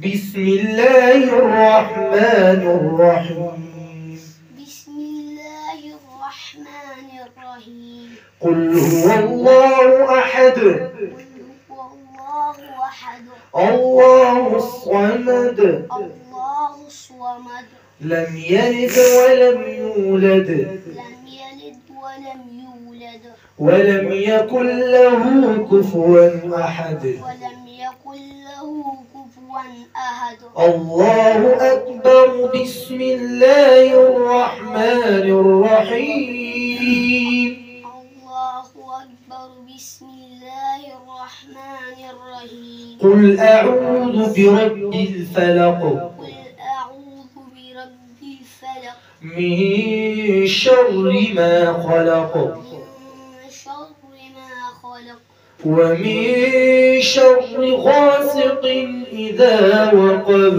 بسم الله الرحمن الرحيم. بسم الله الرحمن الرحيم. قل هو الله أحد الله الصمد الله الصمد لم يلد ولم يولد ولم يكن له كفوا أحد الله أكبر. بسم الله الرحمن الرحيم. الله أكبر. بسم الله الرحمن الرحيم. قل أعوذ برب الفلق من شر ما خلق ومن شر غاسق إذا وقب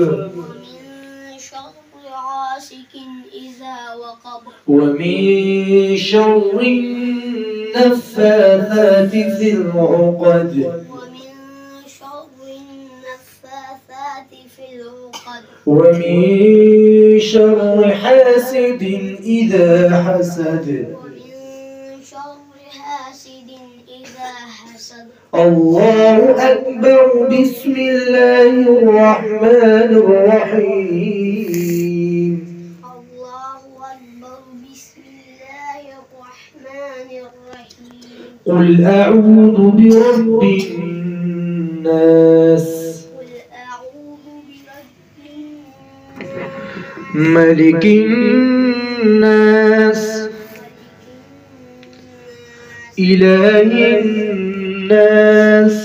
ومن شر النفاثات في العقد ومن شر حاسد إذا حسد الله أكبر. بسم الله الرحمن الرحيم. الله أكبر. بسم الله الرحمن الرحيم. قل أعوذ برب الناس ملك الناس إله الناس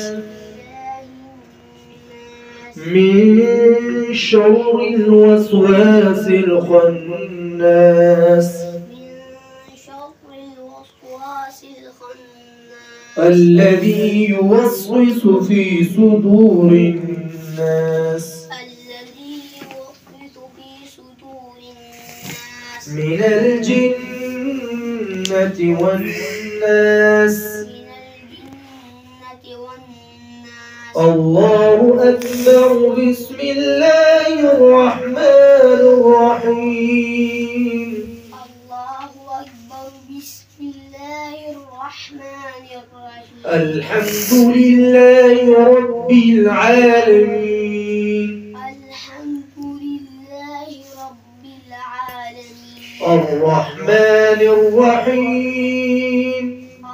من شر الوسواس الخناس الذي يوسوس في صدور الناس من الجنة والناس. الله أكبر. بسم الله الرحمن الرحيم. الله أكبر. بسم الله الرحمن الرحيم. الحمد لله رب العالمين. الحمد لله رب العالمين. الرحمن الرحيم.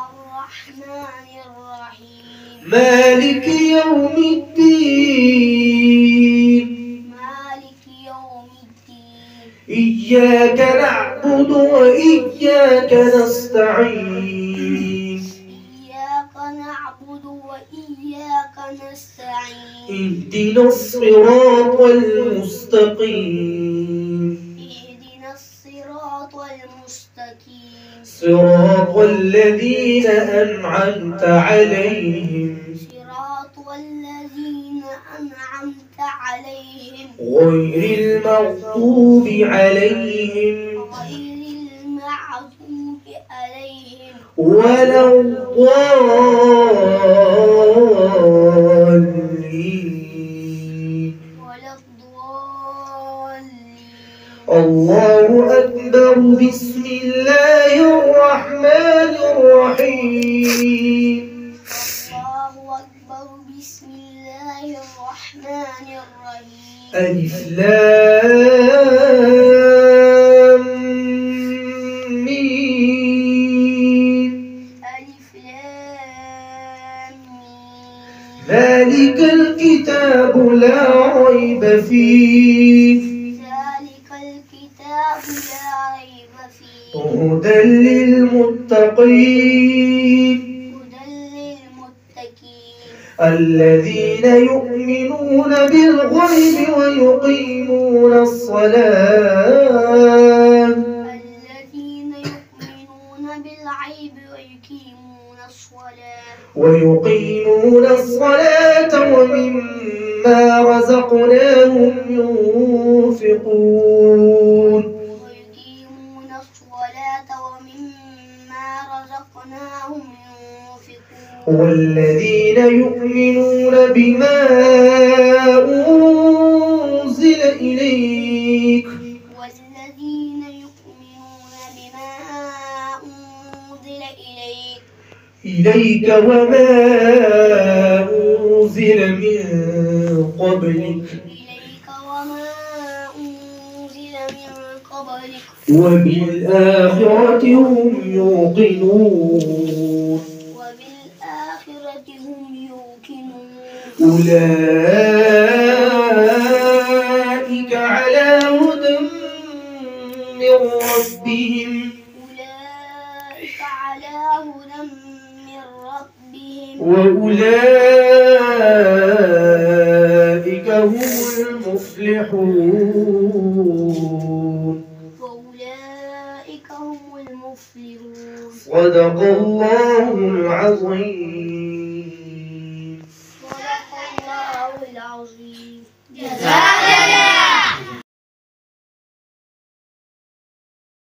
الرحمن الرحيم. مالك يوم الدين. مالك يوم الدين. إياك نعبد وإياك نستعين. إياك نعبد وإياك نستعين. اهدنا الصراط المستقيم. اهدنا الصراط المستقيم. صراط الذين أنعمت عليهم صراط الذين أنعمت عليهم غير المغضوب عليهم ولا الضالين. الله أكبر. بسم الله الرحمن الرحيم. الله أكبر. بسم الله الرحمن الرحيم. ألف لام ميم. ألف لام ميم. ذلك الكتاب لا ريب فيه. ذلك الكتاب لا ريب فيه. هدى للمتقين. الذين يؤمنون بالغيب ويقيمون الصلاة. الذين يؤمنون بالغيب ويقيمون الصلاة ومما رزقناهم ينفقون. والذين يؤمنون بما إليك وما أنزل من قبلك وبالآخرة هم يوقنون أولئك على هدى من ربهم وأولئك هم المفلحون. صدق الله العظيم.